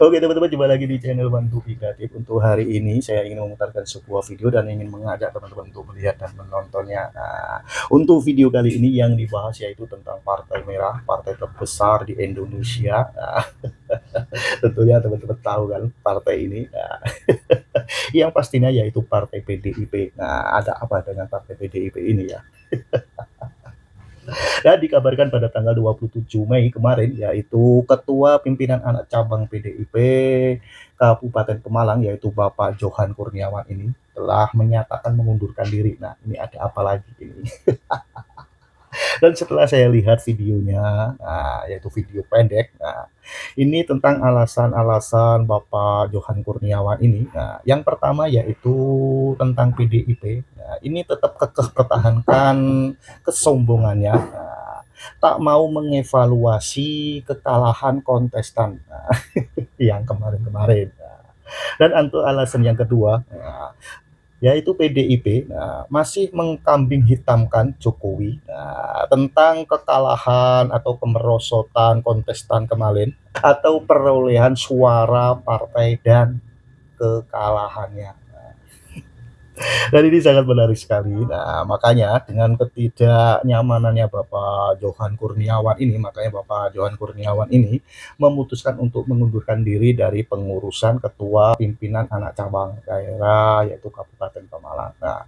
Oke teman-teman, jumpa lagi di channel Bantu Kreatif. Untuk hari ini saya ingin memutarkan sebuah video dan ingin mengajak teman-teman untuk melihat dan menontonnya. Nah, untuk video kali ini yang dibahas yaitu tentang Partai Merah, partai terbesar di Indonesia. Nah, tentunya teman-teman tahu kan partai ini. Nah, yang pastinya yaitu Partai PDIP. Nah, ada apa dengan Partai PDIP ini ya? Dan dikabarkan pada tanggal 27 Mei kemarin, yaitu Ketua Pimpinan Anak Cabang PDIP Kabupaten Pemalang, yaitu Bapak Johan Kurniawan ini telah menyatakan mengundurkan diri. Nah, ini ada apa lagi ini? Dan setelah saya lihat videonya, nah, yaitu video pendek, nah, ini tentang alasan-alasan Bapak Johan Kurniawan ini. Nah, yang pertama yaitu tentang PDIP. Nah, ini tetap kekeh pertahankan kesombongannya. Nah, tak mau mengevaluasi kekalahan kontestan yang kemarin-kemarin. Nah, dan untuk alasan yang kedua, nah, yaitu PDIP masih mengkambing hitamkan Jokowi tentang kekalahan atau kemerosotan kontestan kemarin atau perolehan suara partai dan kekalahannya. Dan ini sangat menarik sekali. Nah, makanya dengan ketidaknyamanannya Bapak Johan Kurniawan ini, makanya Bapak Johan Kurniawan ini memutuskan untuk mengundurkan diri dari pengurusan Ketua Pimpinan Anak Cabang Daerah yaitu Kabupaten Pemalang. Nah,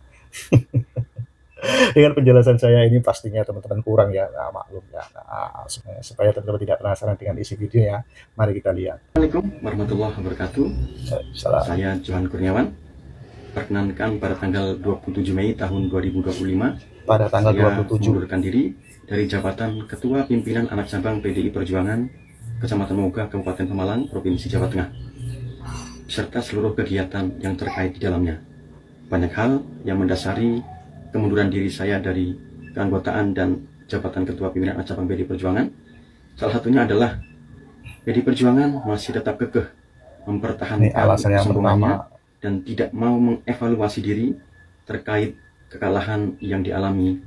dengan penjelasan saya ini pastinya teman-teman kurang ya, nah, maklum ya. Nah, supaya teman-teman tidak penasaran dengan isi videonya, mari kita lihat. Assalamualaikum warahmatullahi wabarakatuh. Salam. Saya Johan Kurniawan. Perkenankan pada tanggal 27 Mei tahun 2025, Pada tanggal saya 27 mengundurkan diri dari jabatan Ketua Pimpinan Anak Cabang PDI Perjuangan Kecamatan Moga, Kabupaten Pemalang, Provinsi Jawa Tengah, beserta seluruh kegiatan yang terkait di dalamnya. Banyak hal yang mendasari kemunduran diri saya dari keanggotaan dan jabatan Ketua Pimpinan Anak Cabang PDI Perjuangan. Salah satunya adalah PDI Perjuangan masih tetap kekeh mempertahankan kesombongannya dan tidak mau mengevaluasi diri terkait kekalahan yang dialami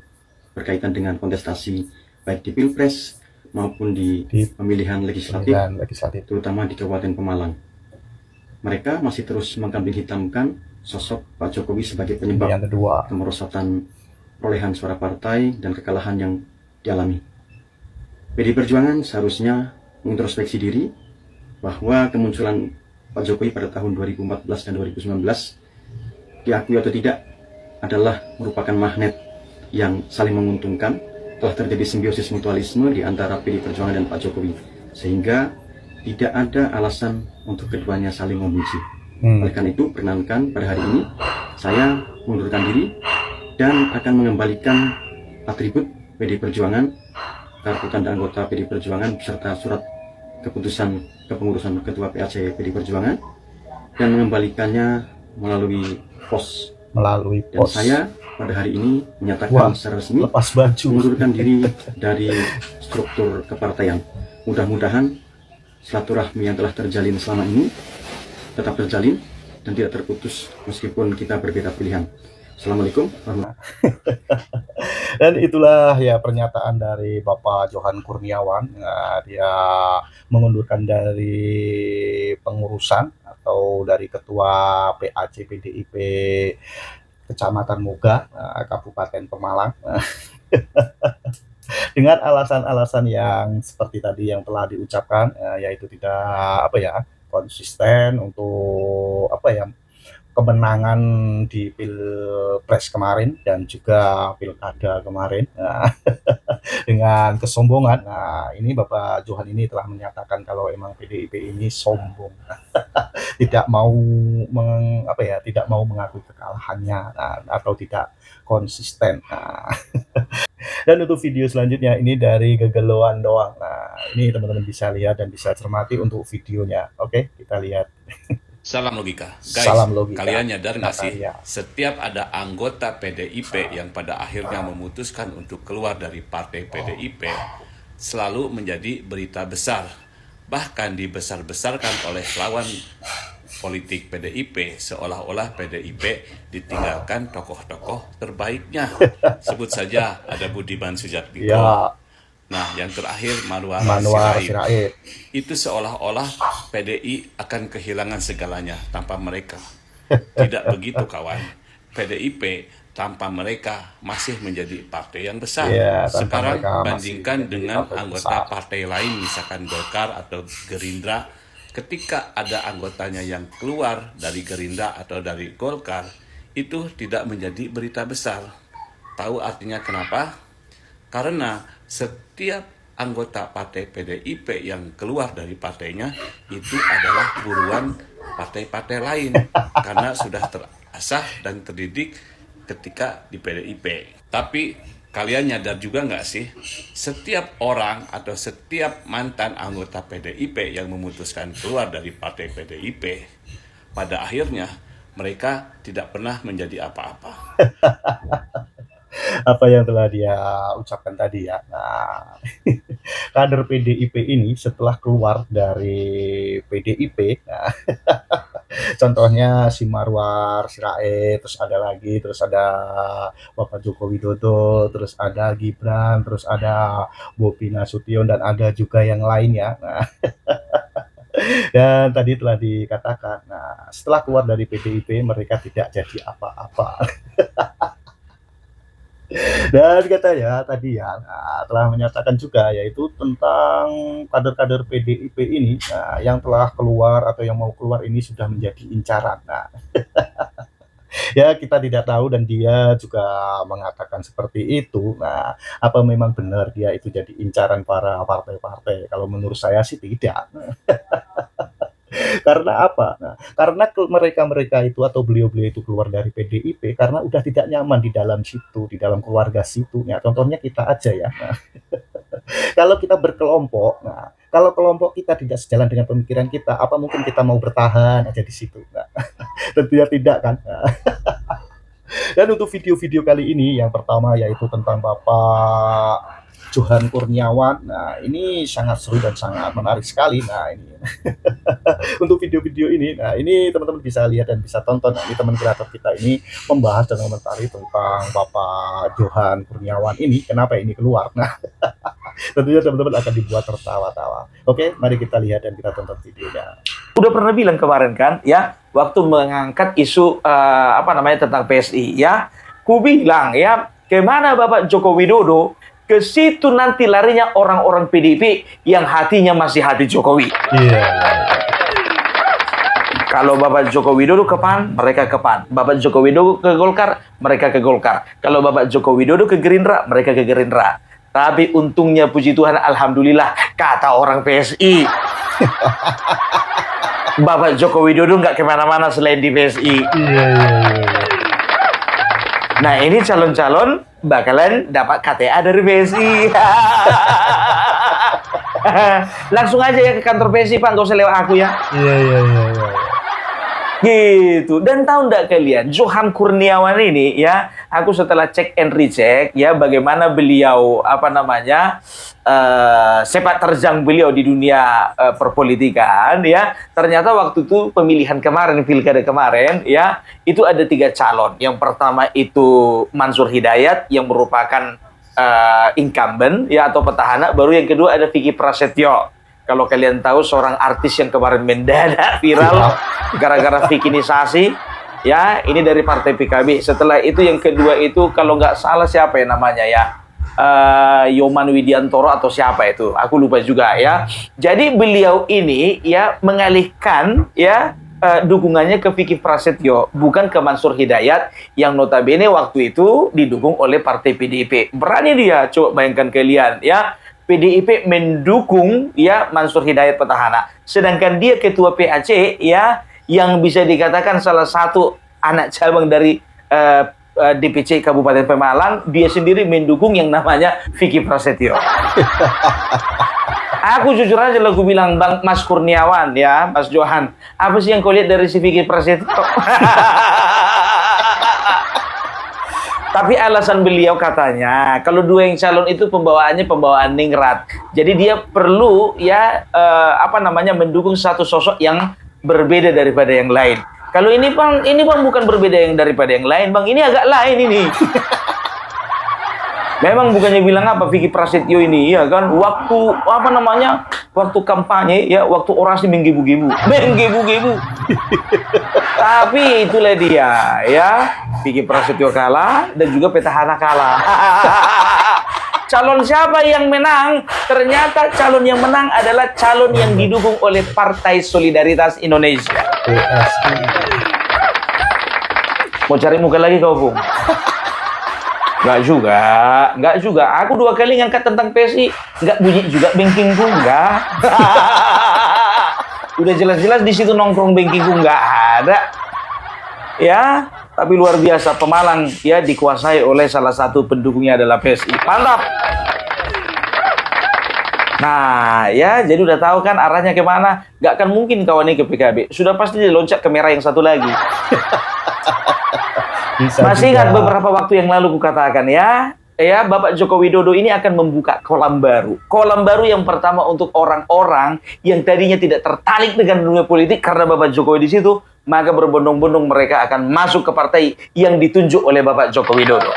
berkaitan dengan kontestasi baik di Pilpres maupun di pemilihan legislatif, terutama di Kabupaten Pemalang. Mereka masih terus mengkambing hitamkan sosok Pak Jokowi sebagai penyebab kemerosotan perolehan suara partai dan kekalahan yang dialami. PDI Perjuangan seharusnya mengintrospeksi diri bahwa kemunculan Pak Jokowi pada tahun 2014 dan 2019 diakui atau tidak adalah merupakan magnet yang saling menguntungkan. Telah terjadi simbiosis mutualisme di antara PDI Perjuangan dan Pak Jokowi, sehingga tidak ada alasan untuk keduanya saling membenci. Oleh karena itu, perkenankan pada hari ini saya mengundurkan diri dan akan mengembalikan atribut PDI Perjuangan, kartu tanda anggota PDI Perjuangan beserta surat keputusan kepengurusan Ketua PAC PDI Perjuangan dan mengembalikannya melalui pos. Dan saya pada hari ini menyatakan secara resmi mengundurkan diri dari struktur kepartaian. Mudah-mudahan silaturahmi yang telah terjalin selama ini tetap terjalin dan tidak terputus meskipun kita berbeda pilihan. Assalamualaikum warahmatullahi wabarakatuh. Dan itulah ya pernyataan dari Bapak Johan Kurniawan. Nah, dia mengundurkan dari pengurusan atau dari Ketua PAC PDIP Kecamatan Moga, Kabupaten Pemalang. Dengan alasan-alasan yang seperti tadi yang telah diucapkan, yaitu tidak konsisten untuk kemenangan di Pilpres kemarin dan juga Pilkada kemarin. Nah, dengan kesombongan. Nah, ini Bapak Johan ini telah menyatakan kalau emang PDIP ini sombong. Tidak mau tidak mau mengakui kekalahannya atau tidak konsisten. Nah, dan untuk video selanjutnya ini dari Gegeloan doang. Nah, ini teman-teman bisa lihat dan bisa cermati untuk videonya. Oke, kita lihat. Salam logika. Guys, Salam logika. Kalian nyadar nggak sih, setiap ada anggota PDIP yang pada akhirnya memutuskan untuk keluar dari partai PDIP, selalu menjadi berita besar. Bahkan dibesar-besarkan oleh lawan politik PDIP, seolah-olah PDIP ditinggalkan tokoh-tokoh terbaiknya. Sebut saja ada Budiman Sujatmiko, Nah, yang terakhir Marwar Manwar Sirait. Sirait. Itu seolah-olah PDI akan kehilangan segalanya tanpa mereka. Tidak begitu kawan. PDIP tanpa mereka masih menjadi partai yang besar. Iya, tanpa Sekarang mereka masih bandingkan menjadi dengan partai anggota besar. partai lain, misalkan Golkar atau Gerindra. Ketika ada anggotanya yang keluar dari Gerindra atau dari Golkar, itu tidak menjadi berita besar. Tahu artinya kenapa? Karena setiap anggota partai PDIP yang keluar dari partainya itu adalah buruan partai-partai lain karena sudah terasah dan terdidik ketika di PDIP. Tapi kalian nyadar juga nggak sih, setiap orang atau setiap mantan anggota PDIP yang memutuskan keluar dari partai PDIP, pada akhirnya mereka tidak pernah menjadi apa-apa. Apa yang telah dia ucapkan tadi ya. Nah, kader PDIP ini setelah keluar dari PDIP, nah, contohnya si Marwar Sirait, terus ada lagi, terus ada Bapak Joko Widodo, terus ada Gibran, terus ada Bobi Nasution, dan ada juga yang lainnya. Nah, dan tadi telah dikatakan, nah, setelah keluar dari PDIP mereka tidak jadi apa-apa. Dan katanya tadi ya, nah, telah menyatakan juga yaitu tentang kader-kader PDIP ini, nah, yang telah keluar atau yang mau keluar ini sudah menjadi incaran. Nah, ya kita tidak tahu dan dia juga mengatakan seperti itu. Nah, apa memang benar dia itu jadi incaran para partai-partai? Kalau menurut saya sih tidak. Karena apa? Nah, karena mereka-mereka itu atau beliau-beliau itu keluar dari PDIP karena udah tidak nyaman di dalam situ, di dalam keluarga situ. Ya, contohnya kita aja ya. Nah, kalau kita berkelompok, nah, kalau kelompok kita tidak sejalan dengan pemikiran kita, apa mungkin kita mau bertahan aja di situ? Nah, tentunya tidak kan. Nah, dan untuk video-video kali ini yang pertama yaitu tentang Bapak Johan Kurniawan. Nah, ini sangat seru dan sangat menarik sekali. Nah, ini untuk video-video ini, nah ini teman-teman bisa lihat dan bisa tonton. Nah, ini teman kreator kita ini membahas dan komentari tentang Bapak Johan Kurniawan ini, kenapa ini keluar. Nah, tentunya teman-teman akan dibuat tertawa-tawa. Oke, mari kita lihat dan kita tonton videonya. Udah pernah bilang kemarin kan, ya, waktu mengangkat isu tentang PSI, ya, ku bilang ya, kemana Bapak Joko Widodo, ke situ nanti larinya orang-orang PDIP yang hatinya masih hati Jokowi. Iya. Kalau Bapak Joko Widodo ke PAN, mereka ke PAN. Bapak Joko Widodo ke Golkar, mereka ke Golkar. Kalau Bapak Joko Widodo ke Gerindra, mereka ke Gerindra. Tapi untungnya puji Tuhan, alhamdulillah, kata orang PSI. Bapak Joko Widodo nggak kemana-mana selain di PSI. Iya. Nah, ini calon-calon bakalan dapat KTA dari PSI. Langsung aja ya ke kantor PSI, Pak. Nggak usah lewat aku ya. Iya. Gitu. Dan tahu nggak kalian, Johan Kurniawan ini ya, aku setelah cek and recheck ya, bagaimana beliau sepak terjang beliau di dunia perpolitikan ya. Ternyata waktu itu pemilihan kemarin, pilkada kemarin ya, itu ada 3 calon. Yang pertama itu Mansur Hidayat yang merupakan incumbent ya atau petahana. Baru yang kedua ada Vicky Prasetyo. Kalau kalian tahu, seorang artis yang kemarin mendadak viral gara-gara vikinisasi, ya, ini dari partai PKB. Setelah itu yang kedua itu kalau nggak salah siapa ya namanya ya, Yoman Widiantoro atau siapa itu, aku lupa juga ya. Jadi beliau ini ya mengalihkan ya dukungannya ke Vicky Prasetyo, bukan ke Mansur Hidayat yang notabene waktu itu didukung oleh partai PDIP. Berani dia, coba bayangkan kalian ya. PDIP mendukung ya Mansur Hidayat petahana, sedangkan dia ketua PAC ya, yang bisa dikatakan salah satu anak cabang dari DPC Kabupaten Pemalang, dia sendiri mendukung yang namanya Vicky Prasetyo. Aku jujur aja lah, aku bilang, Bang Mas Kurniawan ya, Mas Johan, apa sih yang kau lihat dari si Vicky Prasetyo? Tapi alasan beliau katanya, kalau 2 yang calon itu pembawaannya pembawaan ningrat. Jadi dia perlu ya mendukung satu sosok yang berbeda daripada yang lain. Kalau ini bang bukan berbeda yang daripada yang lain, Bang. Ini agak lain ini. Memang bukannya bilang apa Vicky Prasetyo ini ya kan, waktu apa namanya, waktu kampanye ya, waktu orasi menggebu-gebu. Tapi itulah dia ya, Vicky Prasetyo kalah dan juga petahana kalah. Calon siapa yang menang? Ternyata calon yang menang adalah calon yang didukung oleh Partai Solidaritas Indonesia. PSI. Mau cari muka lagi kau, Bung? Enggak juga. Aku 2 kali ngangkat tentang PSI, enggak bunyi juga bankingku, enggak. Udah jelas-jelas di situ nongkrong bankingku enggak ada. Ya, tapi luar biasa, Pemalang ya dikuasai oleh salah satu pendukungnya adalah PSI. Mantap. Nah, ya jadi udah tahu kan arahnya kemana. Gak akan mungkin kawan ini ke PKB. Sudah pasti dia loncat ke merah yang satu lagi. Masih ingat beberapa waktu yang lalu kukatakan ya, Bapak Joko Widodo ini akan membuka kolam baru. Kolam baru yang pertama untuk orang-orang yang tadinya tidak tertarik dengan dunia politik karena Bapak Jokowi di situ, maka berbondong-bondong mereka akan masuk ke partai yang ditunjuk oleh Bapak Joko Widodo.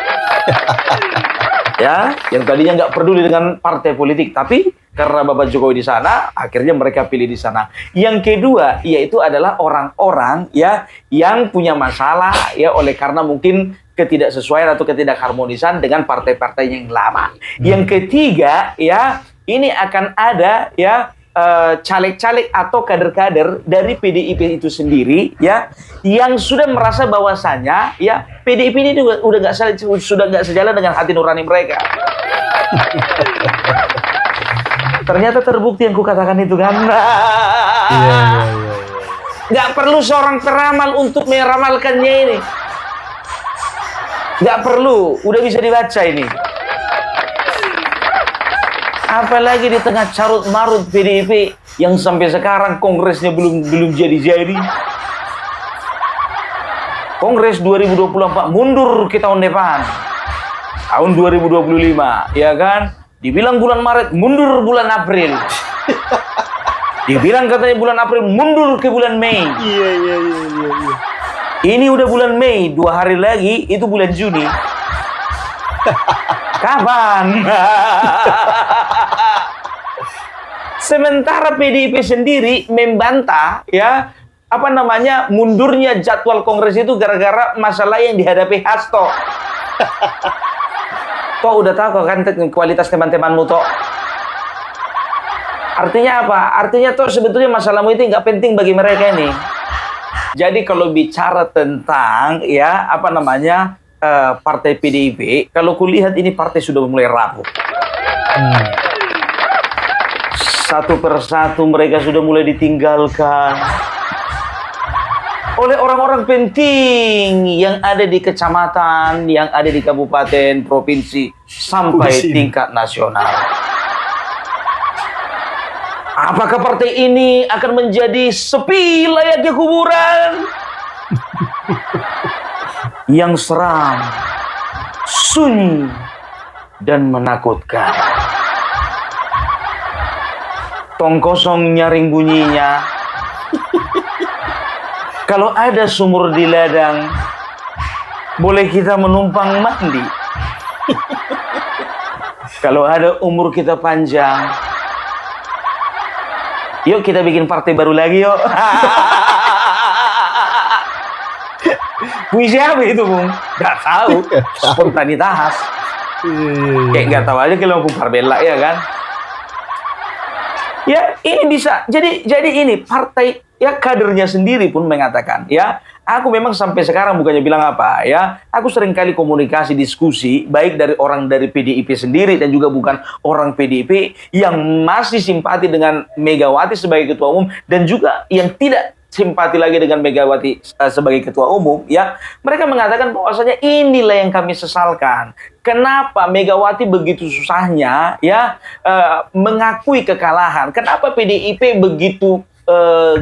Ya, yang tadinya nggak peduli dengan partai politik, tapi karena Bapak Jokowi di sana, akhirnya mereka pilih di sana. Yang kedua, yaitu adalah orang-orang ya yang punya masalah ya oleh karena mungkin ketidaksesuaian atau ketidakharmonisan dengan partai-partai yang lama. Yang ketiga, ya ini akan ada ya caleg-caleg atau kader-kader dari PDIP itu sendiri ya yang sudah merasa bahwasannya ya PDIP ini udah nggak sejalan dengan hati nurani mereka. Ternyata terbukti yang kukatakan itu kan. Nggak perlu seorang peramal untuk meramalkannya ini. Nggak perlu, udah bisa dibaca ini. Apalagi di tengah carut marut PDIP yang sampai sekarang kongresnya belum jadi. Kongres 2024 mundur ke tahun depan. Tahun 2025, ya kan? Dibilang bulan Maret, mundur bulan April. Dibilang katanya bulan April, mundur ke bulan Mei. Iya. Ini udah bulan Mei, 2 hari lagi itu bulan Juni. Kapan? Sementara PDIP sendiri membantah ya apa namanya mundurnya jadwal kongres itu gara-gara masalah yang dihadapi Hasto. Toh udah tahu kan kualitas teman-temanmu toh. Artinya apa? Artinya toh sebetulnya masalahmu itu nggak penting bagi mereka ini. Jadi kalau bicara tentang ya apa namanya partai PDIP, kalau kulihat ini partai sudah mulai rapuh. Satu persatu mereka sudah mulai ditinggalkan oleh orang-orang penting yang ada di kecamatan, yang ada di kabupaten, provinsi, sampai tingkat nasional. Apakah partai ini akan menjadi sepi layaknya kuburan? Yang seram, sunyi, dan menakutkan. Tong kosong nyaring bunyinya. Kalau ada sumur di ladang, boleh kita menumpang mandi. Kalau ada umur kita panjang, yuk kita bikin partai baru lagi yuk. Puisi apa itu, Bung? Gak tahu. Spontanitas. Kayak gak tahu aja kalau mau Parbella ya kan. Ya, ini bisa. Jadi ini partai ya kadernya sendiri pun mengatakan, ya, aku memang sampai sekarang bukannya bilang apa, ya. Aku sering kali komunikasi diskusi baik dari orang dari PDIP sendiri dan juga bukan orang PDIP yang masih simpati dengan Megawati sebagai ketua umum dan juga yang tidak simpati lagi dengan Megawati sebagai ketua umum, ya. Mereka mengatakan bahwasanya inilah yang kami sesalkan. Kenapa Megawati begitu susahnya, ya, mengakui kekalahan? Kenapa PDIP begitu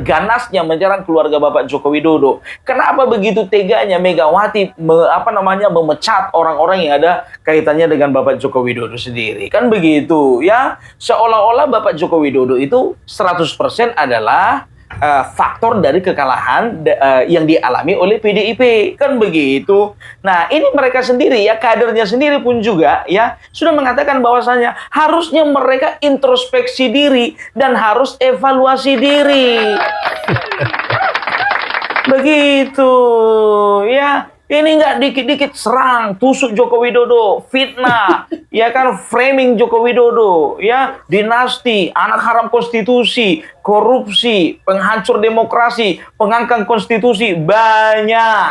ganasnya menyerang keluarga Bapak Joko Widodo? Kenapa begitu teganya Megawati memecat orang-orang yang ada kaitannya dengan Bapak Joko Widodo sendiri? Kan begitu, ya. Seolah-olah Bapak Joko Widodo itu 100% adalah faktor dari kekalahan yang dialami oleh PDIP, kan begitu. Nah, ini mereka sendiri ya, kadernya sendiri pun juga ya sudah mengatakan bahwasanya harusnya mereka introspeksi diri dan harus evaluasi diri. Begitu ya. Ini nggak dikit-dikit serang, tusuk Joko Widodo, fitnah, ya kan, framing Joko Widodo, ya, dinasti, anak haram konstitusi, korupsi, penghancur demokrasi, pengangkang konstitusi, banyak.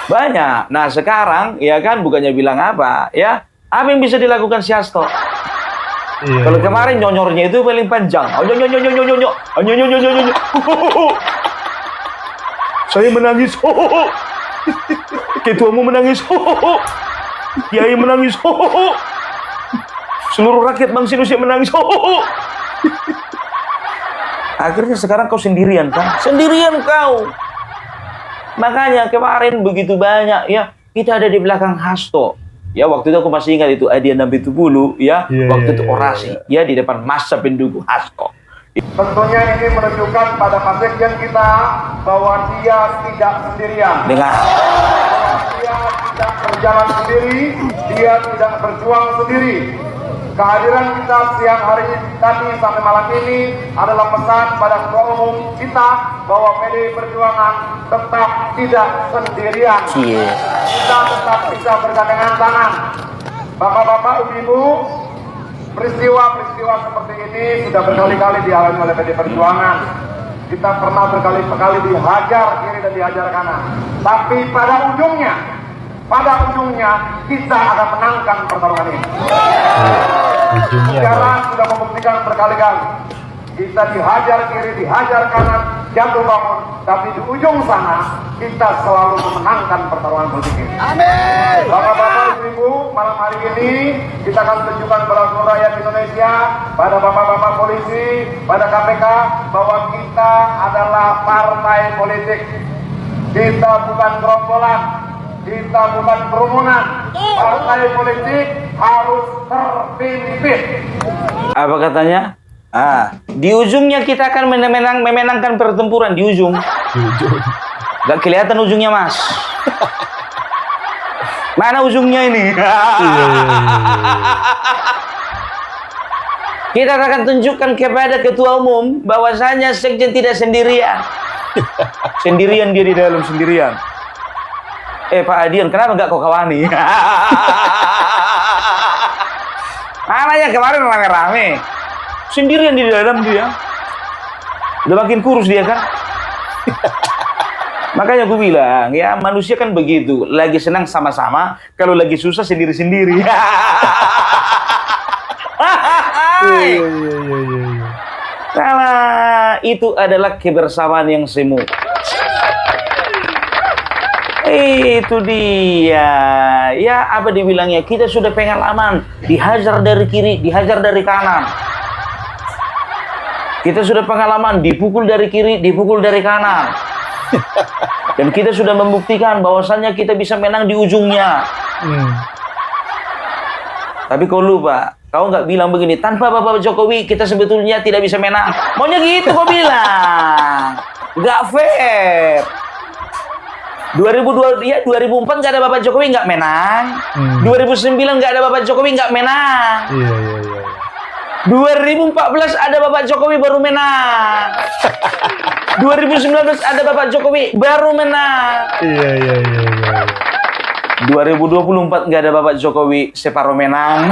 Banyak. Nah sekarang, ya kan, bukannya bilang apa, ya, apa yang bisa dilakukan si Hasto? Kalau kemarin nyonyornya itu paling panjang. Saya menangis, ketuamu menangis, kiai menangis, seluruh rakyat bangsa Indonesia menangis. Akhirnya sekarang kau sendirian kan? Sendirian kau. Makanya kemarin begitu banyak ya, kita ada di belakang Hasto. Ya waktu itu aku masih ingat itu Adian Nampitupulu ya, waktu itu orasi ya di depan massa pendukung Hasto. Tentunya ini menunjukkan pada pasien kita bahwa dia tidak sendirian. Dengan Dia tidak berjalan sendiri, dia tidak berjuang sendiri. Kehadiran kita siang hari tadi sampai malam ini adalah pesan pada ketua umum kita bahwa PDI Perjuangan tetap tidak sendirian. Kita tetap bisa bergandengan tangan. Bapak-bapak, ibu-ibu, peristiwa-peristiwa seperti ini sudah berkali-kali dialami oleh PDI Perjuangan. Kita pernah berkali-kali dihajar kiri dan dihajar kanan. Tapi pada ujungnya kita akan menangkan pertarungan ini. Sejarah sudah membuktikan berkali-kali. Kita dihajar kiri, dihajar kanan, jatuh bangun. Tapi di ujung sana, kita selalu memenangkan pertarungan politik ini. Amin. Bapak-bapak, ibu-ibu, malam hari ini kita akan tunjukkan kepada seluruh rakyat Indonesia, pada bapak-bapak polisi, pada KPK, bahwa kita adalah partai politik. Kita bukan gerombolan, kita bukan kerumunan. Partai politik harus terpimpin. apa katanya? Di ujungnya kita akan memenangkan pertempuran di ujung. Gak kelihatan ujungnya, Mas. Mana ujungnya ini? Kita akan tunjukkan kepada ketua umum bahwasanya sekjen tidak sendirian. Sendirian dia di dalam sendirian. Pak Adian, kenapa nggak kau kawani? Mana yang kemarin rame-rame? Sendirian di dalam dia. Udah makin kurus dia kan? Makanya gue bilang, ya manusia kan begitu. Lagi senang sama-sama, kalau lagi susah sendiri-sendiri. Karena itu adalah kebersamaan yang semu. Itu dia. Ya apa dibilangnya, kita sudah pengalaman. Dihajar dari kiri, dihajar dari kanan. Kita sudah pengalaman dipukul dari kiri, dipukul dari kanan. Dan kita sudah membuktikan bahwasannya kita bisa menang di ujungnya. Tapi kau lupa, kau nggak bilang begini, tanpa Bapak Jokowi kita sebetulnya tidak bisa menang. Maunya gitu kau bilang. Nggak fair. 2004 nggak ada Bapak Jokowi nggak menang. 2009 nggak ada Bapak Jokowi nggak menang. 2014 ada Bapak Jokowi baru menang. 2019 ada Bapak Jokowi baru menang. 2024 nggak ada Bapak Jokowi separuh menang.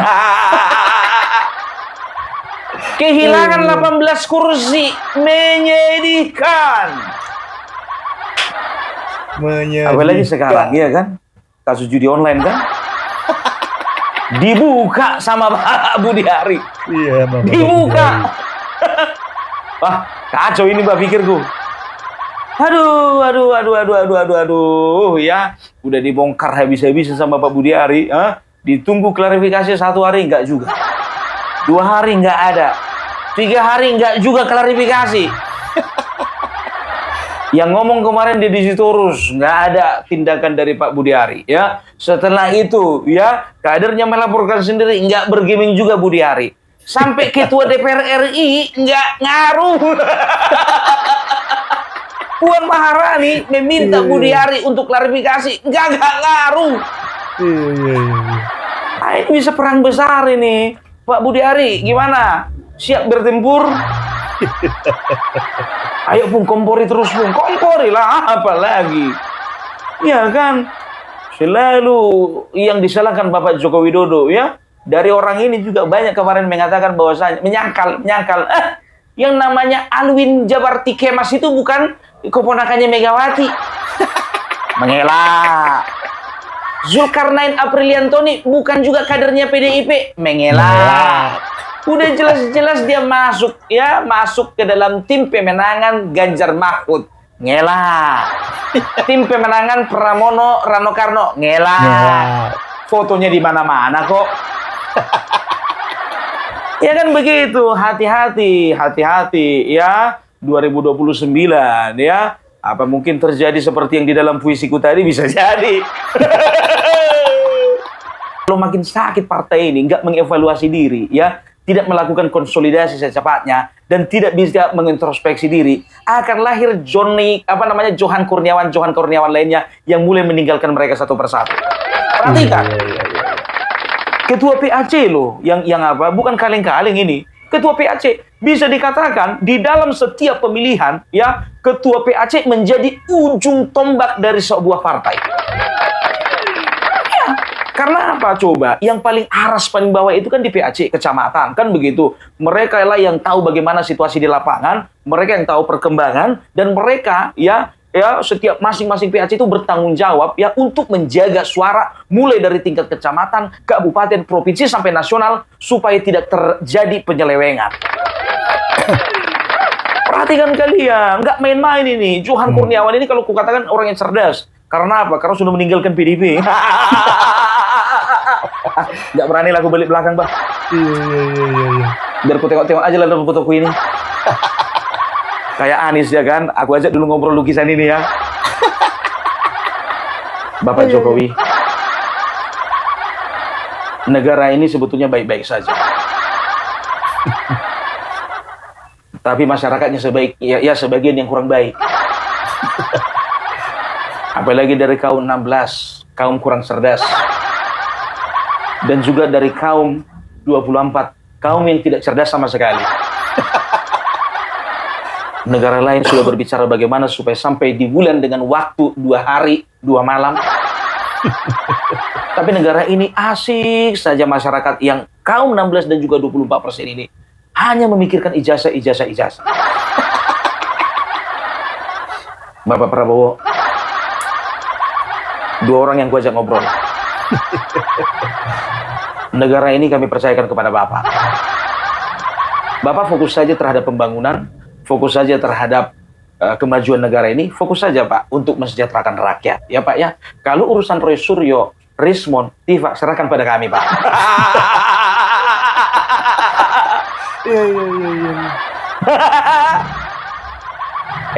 Kehilangan 18 kursi menyedihkan. Apalagi sekarang, ya kan? Kasus judi online kan? Dibuka sama Pak Budi Ari. Dibuka. Wah, kacau ini Mbak pikirku. Aduh, ya. Udah dibongkar habis-habisan sama Pak Budi Ari. Ditunggu klarifikasi 1 hari, enggak juga. 2 hari, enggak ada. 3 hari, enggak juga klarifikasi. Yang ngomong kemarin Deddy Sitorus, nggak ada tindakan dari Pak Budi Ari, ya. Setelah itu, ya, kadernya melaporkan sendiri, nggak bergeming juga Budi Ari. Sampai ketua DPR RI nggak ngaruh. Puan Maharani meminta Budiari untuk klarifikasi, nggak ngaruh. Nah, ini bisa perang besar ini. Pak Budiari, gimana? Siap bertempur? Ayo Bung, kompori terus Bung. Kompori lah, apa lagi? Ya kan? Selalu yang disalahkan Bapak Joko Widodo ya. Dari orang ini juga banyak kemarin mengatakan bahwasanya menyangkal. Yang namanya Alwin Jabarti Kemas itu bukan keponakannya Megawati. Mengelak. Zulkarnain Apriliantoni bukan juga kadernya PDIP. Mengelak. Udah jelas-jelas dia masuk ke dalam tim pemenangan Ganjar Mahfud. Ngelak. Tim pemenangan Pramono Rano Karno. Ngelak. Fotonya di mana-mana kok. Ya kan begitu, hati-hati ya. 2029 ya. Apa mungkin terjadi seperti yang di dalam puisiku tadi? Bisa jadi. Kalau makin sakit partai ini nggak mengevaluasi diri ya, tidak melakukan konsolidasi secepatnya dan tidak bisa mengintrospeksi diri, akan lahir Johan Kurniawan lainnya yang mulai meninggalkan mereka satu persatu. Perhatikan. Ketua PAC loh, yang bukan kaleng-kaleng ini. Ketua PAC bisa dikatakan di dalam setiap pemilihan ya, ketua PAC menjadi ujung tombak dari sebuah partai. Ya, karena apa coba? Yang paling aras paling bawah itu kan di PAC kecamatan, kan begitu. Mereka lah yang tahu bagaimana situasi di lapangan, mereka yang tahu perkembangan, dan mereka ya setiap masing-masing PAC itu bertanggung jawab ya untuk menjaga suara mulai dari tingkat kecamatan, kabupaten, provinsi sampai nasional supaya tidak terjadi penyelewengan. Perhatikan kalian, nggak main-main ini. Johan Kurniawan ini kalau kukatakan orang yang cerdas. Karena apa? Karena sudah meninggalkan PDIP. Nggak berani lah aku balik belakang, Bah. Iya. Biar ku tengok-tengok aja lah dalam fotoku ini. Kayak Anies ya kan, aku ajak dulu ngobrol lukisan ini ya. Bapak Jokowi, negara ini sebetulnya baik-baik saja. Tapi masyarakatnya sebagian yang kurang baik. Apalagi dari kaum 16, kaum kurang cerdas. Dan juga dari kaum 24, kaum yang tidak cerdas sama sekali. Negara lain sudah berbicara bagaimana supaya sampai di bulan dengan waktu 2 hari, 2 malam. Tapi negara ini asik saja masyarakat yang kaum 16 dan juga 24% ini hanya memikirkan ijazah. Bapak Prabowo, 2 orang yang gua ajak ngobrol. Negara ini kami percayakan kepada Bapak. Bapak fokus saja terhadap pembangunan, fokus saja terhadap kemajuan negara ini, fokus saja Pak untuk mensejahterakan rakyat. Ya Pak ya, kalau urusan Roy Suryo, Rismon, Tifa, serahkan pada kami Pak. Iya.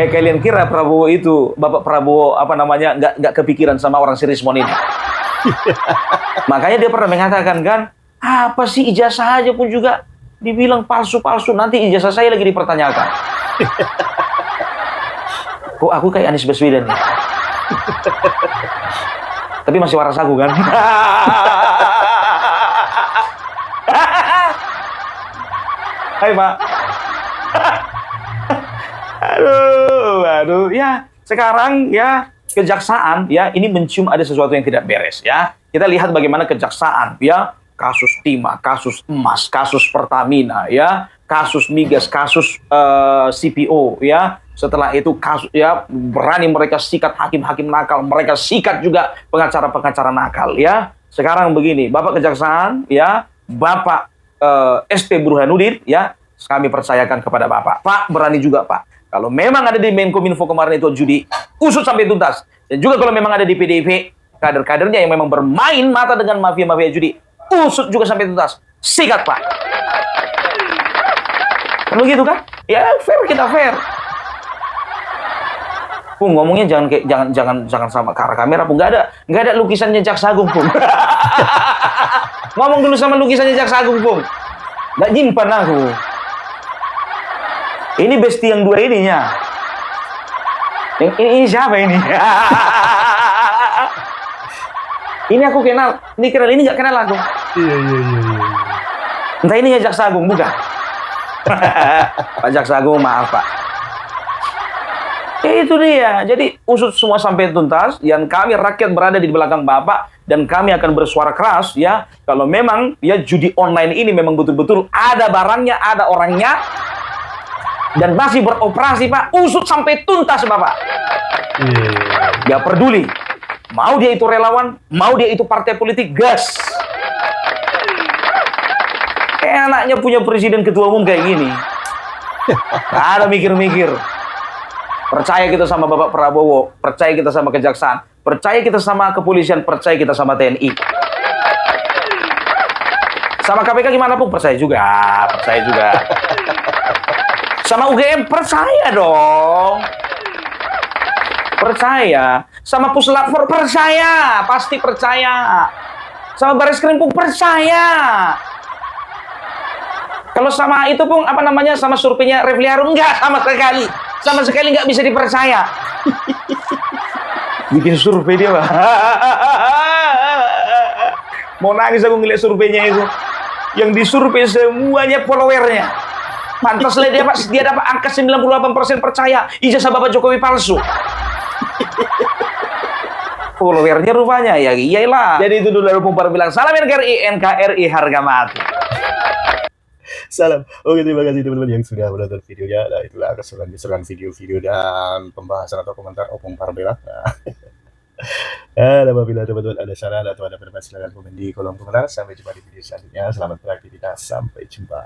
Kalian kira Prabowo itu, Bapak Prabowo nggak kepikiran sama orang si Rismon ini? Makanya dia pernah mengatakan kan, apa sih ijazah aja pun juga dibilang palsu-palsu, nanti ijazah saya lagi dipertanyakan. Kok aku kayak Anies Baswedan nih? Tapi masih waras aku kan? Hai Pak. Aduh, ya sekarang ya kejaksaan ya ini mencium ada sesuatu yang tidak beres ya. Kita lihat bagaimana kejaksaan ya, kasus timah, kasus emas, kasus Pertamina ya, kasus migas, kasus CPO ya. Setelah itu kasus ya berani mereka sikat hakim-hakim nakal, mereka sikat juga pengacara-pengacara nakal ya. Sekarang begini, Bapak Kejaksaan ya, Bapak ST Burhanuddin ya, kami percayakan kepada Bapak. Pak berani juga Pak. Kalau memang ada di Menkominfo kemarin itu judi, usut sampai tuntas. Dan juga kalau memang ada di PDIP, kader-kadernya yang memang bermain mata dengan mafia-mafia judi, usut juga sampai tuntas. Sikat Pak. Kan begitu kan? Ya fair, kita fair. Pung, ngomongnya jangan sama ke arah kamera, Pung. Nggak ada lukisannya Jaksa Agung, Pung. Ngomong dulu sama lukisannya Jaksa Agung, Pung. Nggak nyimpan aku. Ini besti yang dua ininya. Yang ini siapa ini? Ini aku kenal. Ini kenal, ini nggak kenal aku. Iya. Entah ini ya Jaksa Agung, bukan? Pak Jaksa Agung, maaf Pak. Ya itu dia. Jadi usut semua sampai tuntas. Yang kami rakyat berada di belakang Bapak dan kami akan bersuara keras ya. Kalau memang ya judi online ini memang betul-betul ada barangnya, ada orangnya dan masih beroperasi Pak. Usut sampai tuntas Bapak. Gak peduli. Mau dia itu relawan, mau dia itu partai politik, gas. Enaknya punya presiden ketua umum kayak gini. Gak ada mikir-mikir. Percaya kita sama Bapak Prabowo, percaya kita sama kejaksaan, percaya kita sama kepolisian, percaya kita sama TNI. Sama KPK gimana pun percaya juga, percaya juga. Sama UGM percaya dong. Percaya. Sama Puslapfor percaya, pasti percaya. Sama Baris Krim pun percaya. Kalau sama itu pun apa namanya, sama surveinya Refli Harun enggak sama sekali nggak bisa dipercaya. Bikin survei dia Pak. Mau nangis aku ngeliat surveinya itu. Yang disurvei semuanya followernya. Pantaslah dia dapat angka 98% percaya. Ijazah Bapak Jokowi palsu. Followernya rupanya ya iyalah. Jadi itu dulu dari Pumpar bilang salam NKRI harga mati. Salam. Oke, terima kasih teman-teman yang sudah menonton videonya. Nah, itulah keseruan video-video dan pembahasan atau komentar Opung Parbela. Nah, apabila teman-teman ada saran atau ada pendapat, silahkan komen di kolom komentar. Sampai jumpa di video selanjutnya. Selamat beraktivitas. Sampai jumpa.